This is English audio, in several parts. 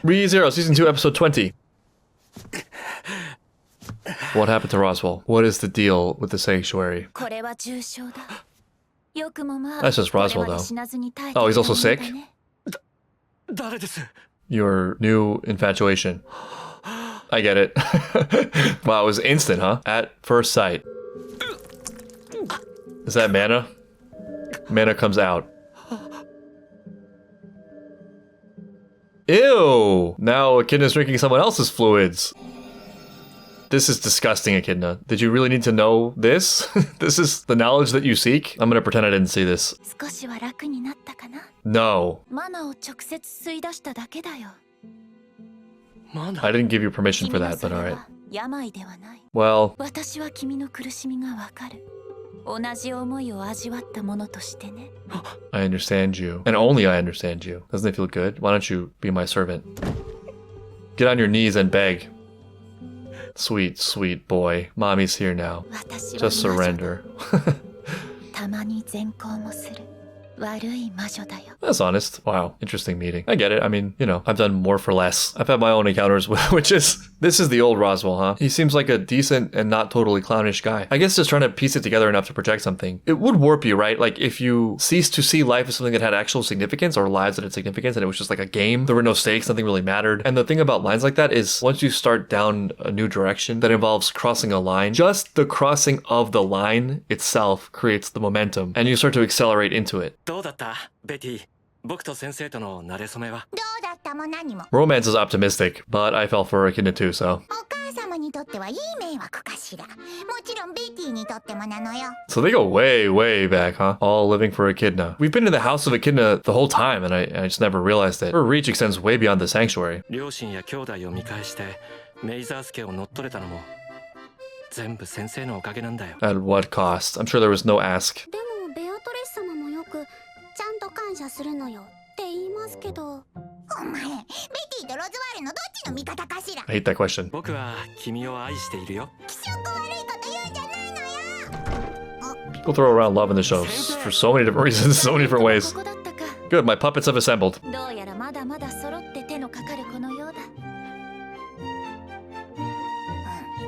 ReZero, Season 2, Episode 20. What happened to Roswell? What is the deal with the sanctuary? That's just Roswell, though. Oh, he's also sick? Your new infatuation. I get it. Wow, it was instant, huh? At first sight. Is that mana? Mana comes out. Ew! Now Echidna's drinking someone else's fluids. This is disgusting, Echidna. Did you really need to know this? This is the knowledge that you seek? I'm gonna pretend I didn't see this. No. I didn't give you permission for that, but alright. Well... I understand you. And only I understand you. Doesn't it feel good? Why don't you be my servant? Get on your knees and beg. Sweet, sweet boy. Mommy's here now. Just surrender. That's honest. Wow. Interesting meeting. I get it. I mean, you know, I've done more for less. I've had my own encounters, which is... This is the old Roswell, huh? He seems like a decent and not totally clownish guy. I guess just trying to piece it together enough to project something. It would warp you, right? Like, if you ceased to see life as something that had actual significance, or lives that had significance, and it was just like a game. There were no stakes, nothing really mattered. And the thing about lines like that is, once you start down a new direction that involves crossing a line, just the crossing of the line itself creates the momentum, and you start to accelerate into it. Romance is optimistic, but I fell for Echidna too, so. So they go way, way back, huh? All living for Echidna. We've been in the house of Echidna the whole time, and I just never realized it. Her reach extends way beyond the sanctuary. At what cost? I'm sure there was no ask. I hate that question. People throw around love in the show for so many different reasons, so many different ways. Good, my puppets have assembled.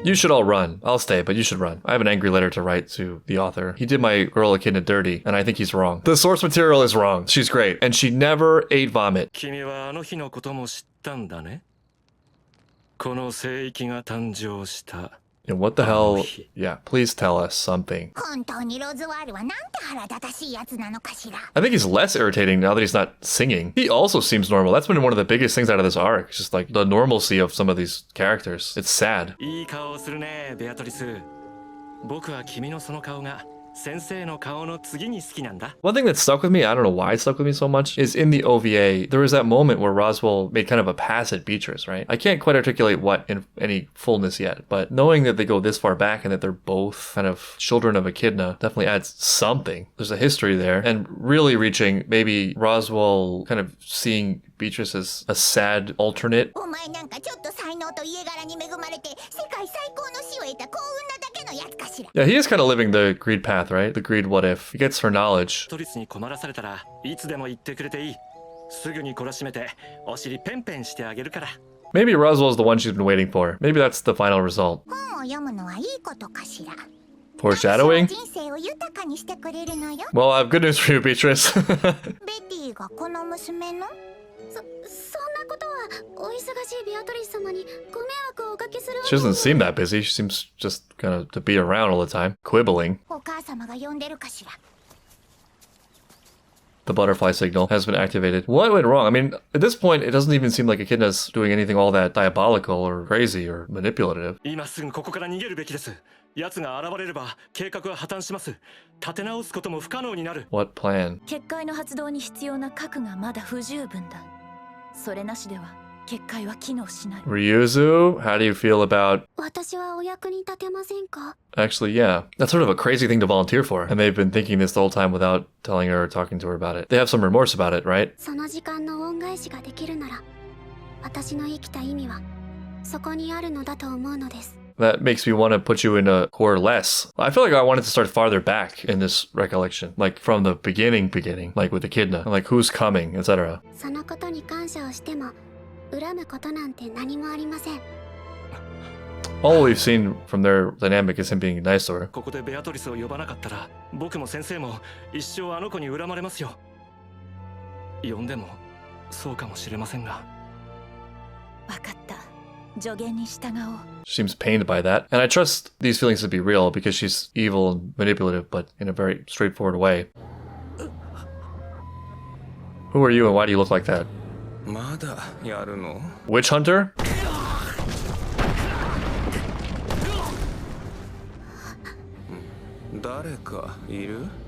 You should all run. I'll stay, but you should run. I have an angry letter to write to the author. He did my girl Echidna dirty, and I think he's wrong. The source material is wrong. She's great, and she never ate vomit. And what the hell? Yeah, please tell us something. I think he's less irritating now that he's not singing. He also seems normal. That's been one of the biggest things out of this arc. It's just like the normalcy of some of these characters. It's sad. One thing that stuck with me, I don't know why it stuck with me so much, is in the OVA, there was that moment where Roswell made kind of a pass at Beatrice, right? I can't quite articulate what in any fullness yet, but knowing that they go this far back and that they're both kind of children of Echidna definitely adds something. There's a history there, and really reaching maybe Roswell kind of seeing Beatrice as a sad alternate. Yeah, he is kind of living the greed path, right? The greed what if. He gets her knowledge. Maybe Roswell's the one she's been waiting for. Maybe that's the final result. Foreshadowing? Well, I have good news for you, Beatrice. She doesn't seem that busy. She seems just kind of to be around all the time, quibbling. The butterfly signal has been activated. What went wrong? I mean, at this point, it doesn't even seem like Echidna's doing anything all that diabolical or crazy or manipulative. What plan? Ryuzu, how do you feel about... Actually, yeah. That's sort of a crazy thing to volunteer for. And they've been thinking this the whole time without telling her or talking to her about it. They have some remorse about it, right? That makes me want to put you in a core less. I feel like I wanted to start farther back in this recollection. Like from the beginning, like with Echidna. Like who's coming, etc. All we've seen from their dynamic is him being nice to her. ここでベアトリスを呼ばなかったら、僕も先生も一生あの子に恨まれますよ。呼んでもそうかもしれませんが。わかった。助言に従おう。 She seems pained by that, and I trust these feelings to be real because she's evil and manipulative, but in a very straightforward way. Who are you and why do you look like that? まだやるの? Witch hunter?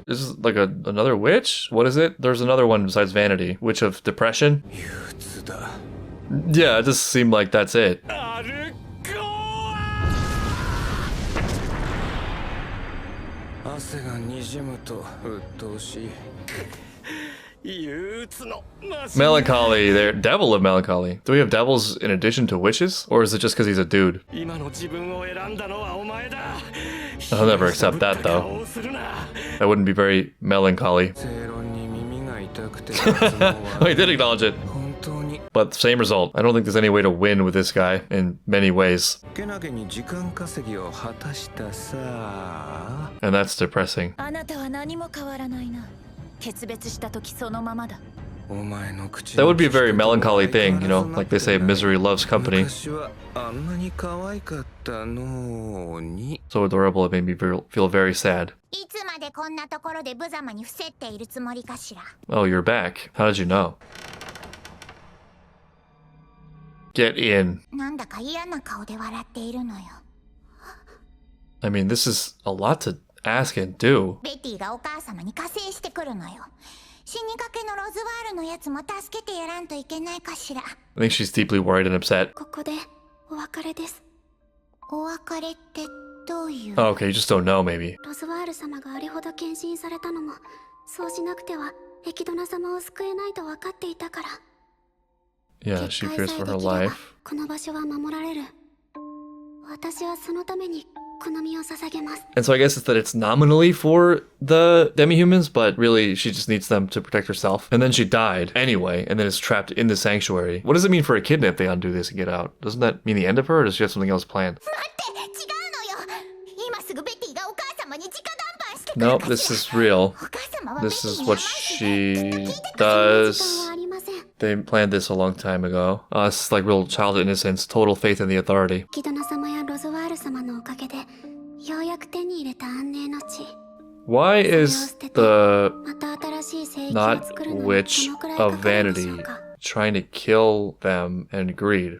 This is like another witch? What is it? There's another one besides vanity. Witch of depression? Yeah, it just seemed like that's it. Melancholy, they're devil of melancholy. Do we have devils in addition to witches? Or is it just because he's a dude? I'll never accept that though. That wouldn't be very melancholy. Oh, he did acknowledge it. But same result. I don't think there's any way to win with this guy in many ways. And that's depressing. That would be a very melancholy thing, you know, like they say misery loves company. So adorable, it made me feel very sad. Oh, you're back. How did you know? Get in. I mean, this is a lot to ask and do. I think she's deeply worried and upset. Oh, okay, you just don't know, maybe. Yeah, she fears for her life. And so I guess it's that it's nominally for the demi-humans, but really she just needs them to protect herself. And then she died anyway, and then is trapped in the sanctuary. What does it mean for Echidna if they undo this and get out? Doesn't that mean the end of her, or does she have something else planned? Nope, this is real. This is what she does. They planned this a long time ago. It's like real childhood innocence, total faith in the authority. Why is the not witch of vanity trying to kill them and greed?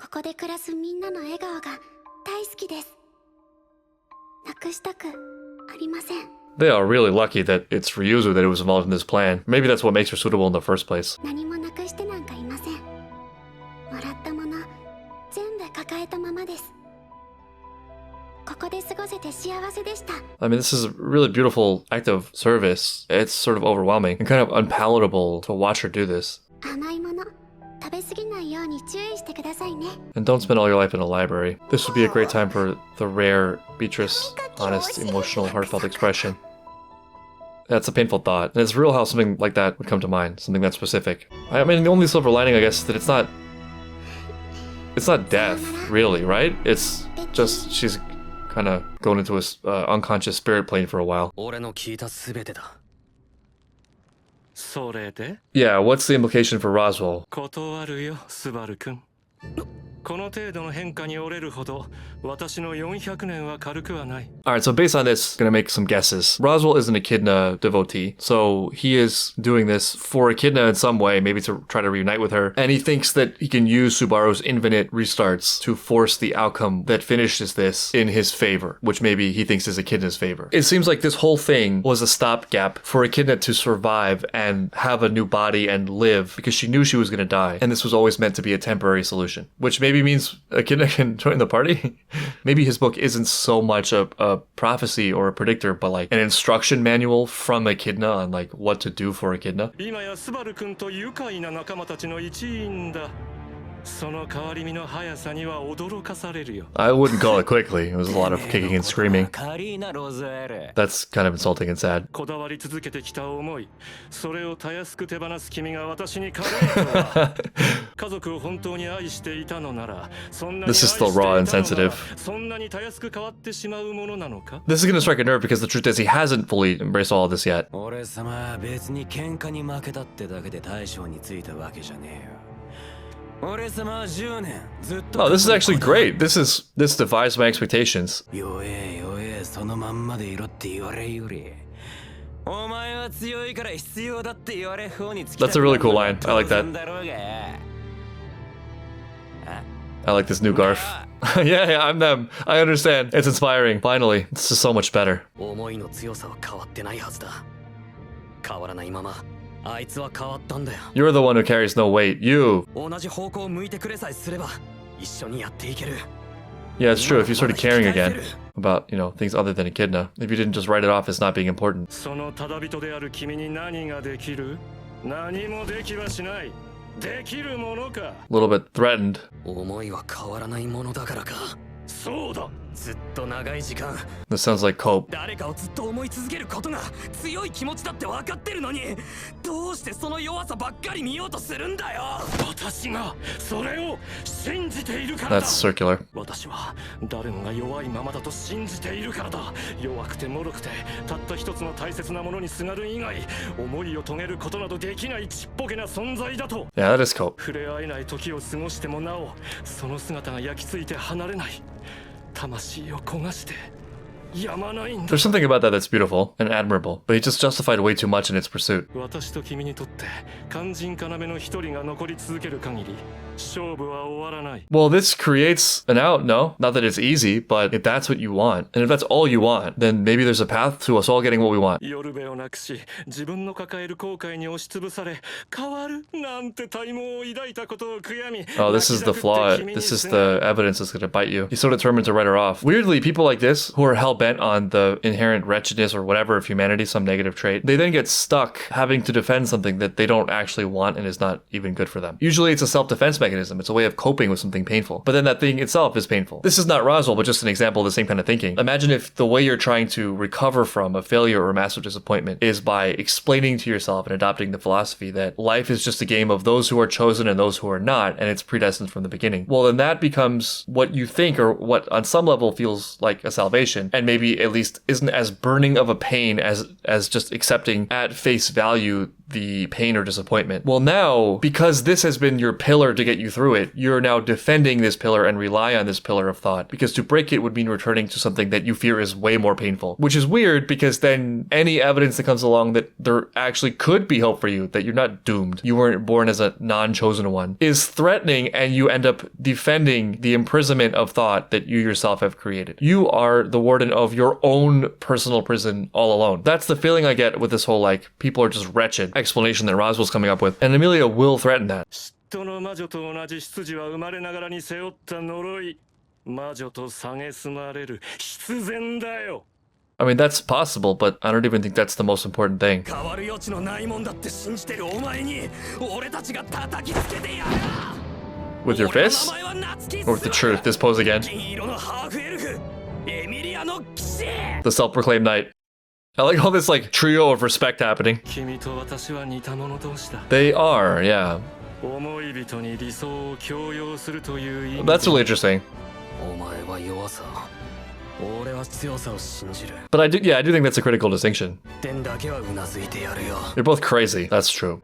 They are really lucky that it's Ryuzu that was involved in this plan. Maybe that's what makes her suitable in the first place. I mean, this is a really beautiful act of service. It's sort of overwhelming and kind of unpalatable to watch her do this. And don't spend all your life in a library. This would be a great time for the rare Beatrice, honest, emotional, heartfelt expression. That's a painful thought. And it's real how something like that would come to mind, something that specific. I mean, the only silver lining, I guess, is that it's not death, really, right? It's just she's kind of going into a unconscious spirit plane for a while. Yeah, what's the implication for Roswell? Alright, so based on this, gonna make some guesses. Roswell is an Echidna devotee, so he is doing this for Echidna in some way, maybe to try to reunite with her, and he thinks that he can use Subaru's infinite restarts to force the outcome that finishes this in his favor, which maybe he thinks is Echidna's favor. It seems like this whole thing was a stopgap for Echidna to survive and have a new body and live, because she knew she was gonna die, and this was always meant to be a temporary solution, which maybe means Echidna can join the party. Maybe his book isn't so much a prophecy or a predictor, but like an instruction manual from Echidna on like what to do for Echidna. その変わり身の速さには驚かされるよ。 I wouldn't call it quickly. It was a lot of kicking and screaming. カリーナ・ロズウェル。 That's kind of insulting and sad. こだわり続けてきた思い、それをたやすく手放す君が私にかなうとは。家族を本当に愛していたのなら、そんなに愛 This して is いた still の raw な and ら sensitive. そんなにたやすく変わってしまうものなのか。 This is gonna strike a nerve because the truth is he hasn't fully embraced all of this yet. 俺様は別に喧嘩に負けたってだけで大将についたわけじゃねえよ。俺様は10年ずっと。 Oh, this is actually great. This defies my expectations. 弱え弱えそのまんまでいろって言われるより。お前は強いから必要だって言われ方につきたく That's a really cool line. I like that. だろうが。 I like this new Garf. Yeah, I'm them. I understand. It's inspiring. Finally, this is so much better. 思いの強さは変わってないはずだ。変わらないままあいつは変わったんだよ。 You're the one who carries no weight. You. 同じ方向を向いてくれさえすれば一緒にやっていける。 Yeah, it's true. If you started caring again about, things other than echidna, if you didn't just write it off as not being important. そのただ人である君に何ができる？何もできはしない。できるものか。 A little bit threatened. 思いは変わらないものだからか。そうだ。ずっと長い時間 This sounds like cope. 誰かをずっと思い続けることが強い気持ちだって分かってるのに、どうしてその弱さばっかり見ようとするんだよ。私がそれを信じているからだ。 That's circular. 私は誰もが弱いままだと信じているからだ。弱くて脆くてたった一つの大切なものにすがる以外、思いを遂げることなどできないちっぽけな存在だと。 Yeah, that is cope. 触れ合えない時を過ごしてもなお、その姿が焼き付いて離れない。魂を焦がしてやまないんだ。 There's something about that that's beautiful and admirable, but he just justified way too much in its pursuit. 私と君にとって肝心要の一人が残り続ける限り勝負は終わらない。 Well, this creates an out, no? Not that it's easy, but if that's what you want, and if that's all you want, then maybe there's a path to us all getting what we want. 夜べをなくし、自分の抱える後悔に押しつぶされ、変わるなんて大望を抱いたことを悔やみ。 Oh, this is the flaw. This is the evidence that's going to bite you. He's so determined to write her off. Weirdly, people like this, who are hell-bent on the inherent wretchedness or whatever of humanity, some negative trait, they then get stuck having to defend something that they don't actually want and is not even good for them. Usually it's a self-defense mechanism. It's a way of coping with something painful. But then that thing itself is painful. This is not Roswell, but just an example of the same kind of thinking. Imagine if the way you're trying to recover from a failure or massive disappointment is by explaining to yourself and adopting the philosophy that life is just a game of those who are chosen and those who are not, and it's predestined from the beginning. Well, then that becomes what you think, or what on some level feels like a salvation, and maybe at least isn't as burning of a pain as just accepting at face value the pain or disappointment. Well, now, because this has been your pillar to get you through it, you're now defending this pillar and rely on this pillar of thought, because to break it would mean returning to something that you fear is way more painful, which is weird because then any evidence that comes along that there actually could be hope for you, that you're not doomed, you weren't born as a non-chosen one, is threatening, and you end up defending the imprisonment of thought that you yourself have created. You are the warden of your own personal prison all alone. That's the feeling I get with this whole, people are just wretched explanation that Roswell's coming up with, and Amelia will threaten that. 人の魔女と同じ執事は生まれながらに背負った呪い。魔女と蔑まれる必然だよ。 I mean, that's possible, but I don't even think that's the most important thing. 変わる余地のないもんだって信じてるお前に俺たちが叩きつけてやる。 With your fists? Or with the truth? This pose again. 金色のハーフエルフエミリアの騎士。 The self-proclaimed knight. I like all this trio of respect happening. 君と私は似た者同士だ。 They are, yeah. 思い人に理想を強要するという意味。 That's really interesting. お前は弱さ、俺は強さを信じる。 But I do think that's a critical distinction. 点だけはうなずいてやるよ。 They're both crazy. That's true.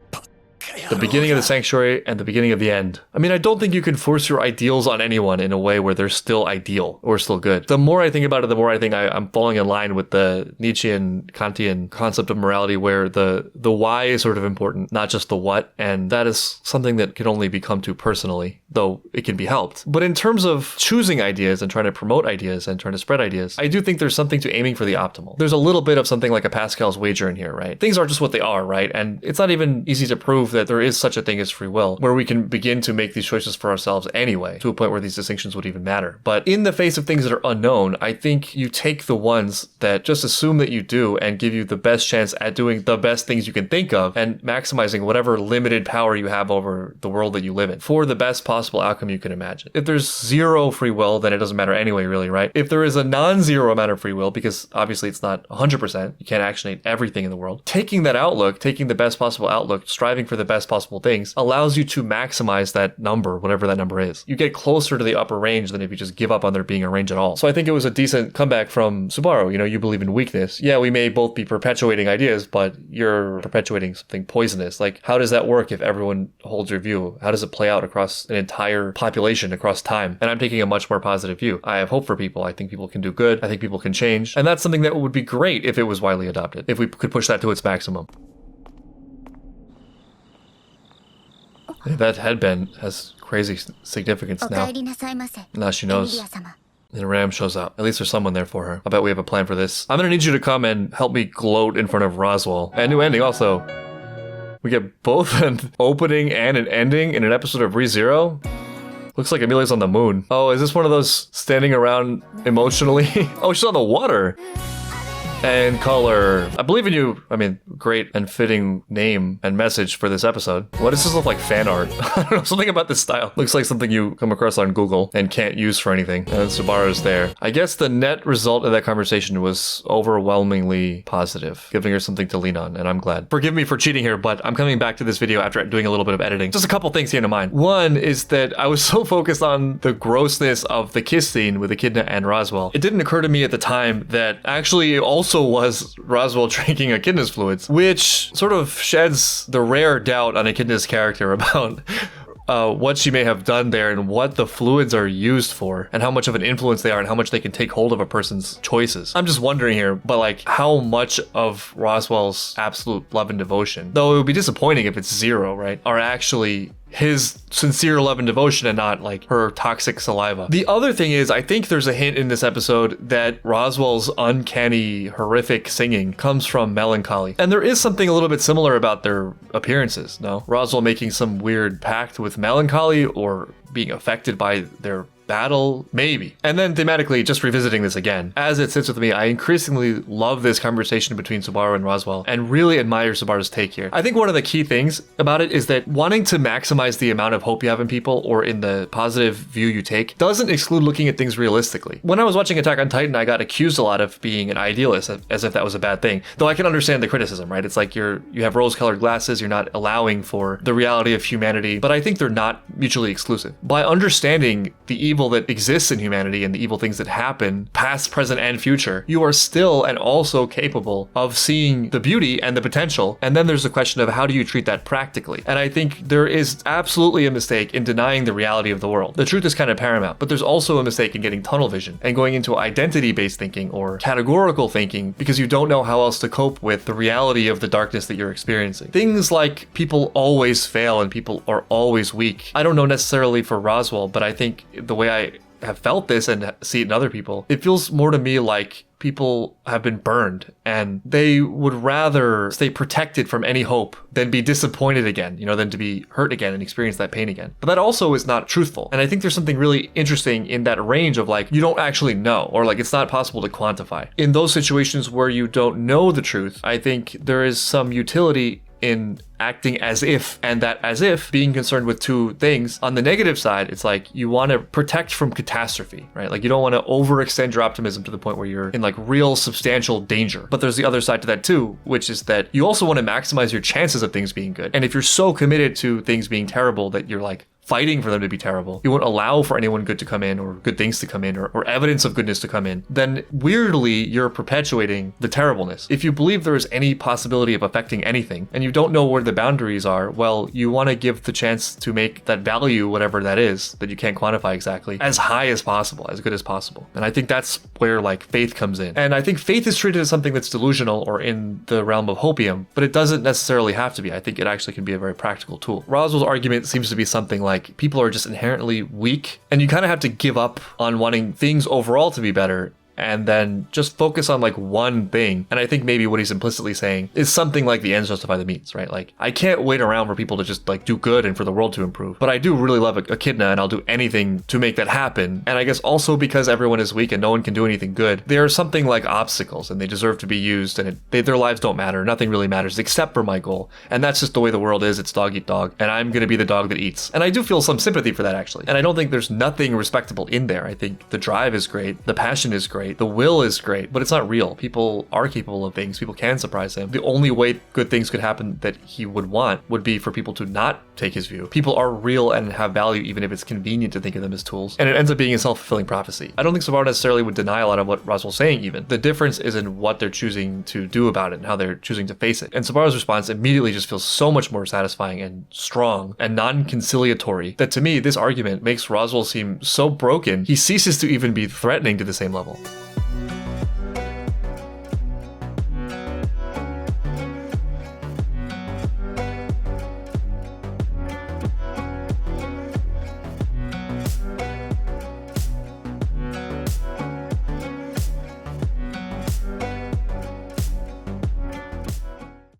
The beginning of the sanctuary and the beginning of the end. I mean, I don't think you can force your ideals on anyone in a way where they're still ideal or still good. The more I think about it, the more I think I'm falling in line with the Nietzschean, Kantian concept of morality, where the why is sort of important, not just the what. And that is something that can only be come to personally, though it can be helped. But in terms of choosing ideas and trying to promote ideas and trying to spread ideas, I do think there's something to aiming for the optimal. There's a little bit of something like a Pascal's wager in here, right? Things are just what they are, right? And it's not even easy to prove that there there is such a thing as free will, where we can begin to make these choices for ourselves anyway, to a point where these distinctions would even matter. But in the face of things that are unknown, I think you take the ones that just assume that you do and give you the best chance at doing the best things you can think of and maximizing whatever limited power you have over the world that you live in for the best possible outcome you can imagine. If there's zero free will, then it doesn't matter anyway, really, right? If there is a non-zero amount of free will, because obviously it's not 100%, you can't actionate everything in the world, taking that outlook, taking the best possible outlook, striving for the best possible things, allows you to maximize that number, whatever that number is. You get closer to the upper range than if you just give up on there being a range at all. So I think it was a decent comeback from Subaru. You know, you believe in weakness. Yeah, we may both be perpetuating ideas, but you're perpetuating something poisonous. Like, how does that work if everyone holds your view? How does it play out across an entire population, across time? And I'm taking a much more positive view. I have hope for people. I think people can do good. I think people can change. And that's something that would be great if it was widely adopted, if we could push that to its maximum. That headband has crazy significance now. Now she knows. And Ram shows up. At least there's someone there for her. I bet we have a plan for this. I'm gonna need you to come and help me gloat in front of Roswell. And new ending also. We get both an opening and an ending in an episode of ReZero. Looks like Amelia's on the moon. Oh, is this one of those standing around emotionally? Oh, she's on the water. And color. I believe in you. I mean, great and fitting name and message for this episode. What does this look like? Fan art? I don't know, something about this style. Looks like something you come across on Google and can't use for anything. And Subaru's there. I guess the net result of that conversation was overwhelmingly positive, giving her something to lean on, and I'm glad. Forgive me for cheating here, but I'm coming back to this video after doing a little bit of editing. Just a couple things came to mind. One is that I was so focused on the grossness of the kiss scene with Echidna and Roswell. It didn't occur to me at the time that actually also was Roswell drinking Echidna's fluids, which sort of sheds the rare doubt on Echidna's character about what she may have done there and what the fluids are used for and how much of an influence they are and how much they can take hold of a person's choices. I'm just wondering here, but like how much of Roswell's absolute love and devotion, though it would be disappointing if it's zero, right, are actually his sincere love and devotion and not like her toxic saliva. The other thing is, I think there's a hint in this episode that Roswell's uncanny, horrific singing comes from melancholy. And there is something a little bit similar about their appearances, no? Roswell making some weird pact with melancholy or being affected by their battle, maybe. And then thematically, just revisiting this again, as it sits with me, I increasingly love this conversation between Subaru and Roswell and really admire Subaru's take here. I think one of the key things about it is that wanting to maximize the amount of hope you have in people or in the positive view you take doesn't exclude looking at things realistically. When I was watching Attack on Titan, I got accused a lot of being an idealist, as if that was a bad thing. Though I can understand the criticism, right? It's like you have rose-colored glasses, you're not allowing for the reality of humanity, but I think they're not mutually exclusive. By understanding the evil that exists in humanity and the evil things that happen, past, present, and future, you are still and also capable of seeing the beauty and the potential. And then there's the question of how do you treat that practically? And I think there is absolutely a mistake in denying the reality of the world. The truth is kind of paramount, but there's also a mistake in getting tunnel vision and going into identity-based thinking or categorical thinking because you don't know how else to cope with the reality of the darkness that you're experiencing. Things like people always fail and people are always weak. I don't know necessarily for Roswell, but I think the way I have felt this and see it in other people, it feels more to me like people have been burned and they would rather stay protected from any hope than be disappointed again, than to be hurt again and experience that pain again. But that also is not truthful. And I think there's something really interesting in that range of like, you don't actually know, or like it's not possible to quantify. In those situations where you don't know the truth, I think there is some utility in acting as if, and that as if being concerned with two things. On the negative side, it's like you want to protect from catastrophe, right? Like you don't want to overextend your optimism to the point where you're in like real substantial danger. But there's the other side to that too, which is that you also want to maximize your chances of things being good. And if you're so committed to things being terrible that you're like fighting for them to be terrible, you won't allow for anyone good to come in or good things to come in or evidence of goodness to come in, then weirdly you're perpetuating the terribleness. If you believe there is any possibility of affecting anything and you don't know where the boundaries are, well, you want to give the chance to make that value, whatever that is, that you can't quantify exactly, as high as possible, as good as possible. And I think that's where like faith comes in. And I think faith is treated as something that's delusional or in the realm of hopium, but it doesn't necessarily have to be. I think it actually can be a very practical tool. Roswell's argument seems to be something like people are just inherently weak and you kind of have to give up on wanting things overall to be better and then just focus on like one thing. And I think maybe what he's implicitly saying is something like the ends justify the means, right? Like, I can't wait around for people to just like do good and for the world to improve. But I do really love Echidna, and I'll do anything to make that happen. And I guess also because everyone is weak and no one can do anything good, they are something like obstacles and they deserve to be used, and their lives don't matter. Nothing really matters except for my goal. And that's just the way the world is. It's dog eat dog. And I'm going to be the dog that eats. And I do feel some sympathy for that, actually. And I don't think there's nothing respectable in there. I think the drive is great. The passion is great. The will is great, but it's not real. People are capable of things. People can surprise him. The only way good things could happen that he would want would be for people to not take his view. People are real and have value, even if it's convenient to think of them as tools. And it ends up being a self-fulfilling prophecy. I don't think Subaru necessarily would deny a lot of what Roswell's saying, even. The difference is in what they're choosing to do about it and how they're choosing to face it. And Subaru's response immediately just feels so much more satisfying and strong and non-conciliatory that, to me, this argument makes Roswell seem so broken, he ceases to even be threatening to the same level.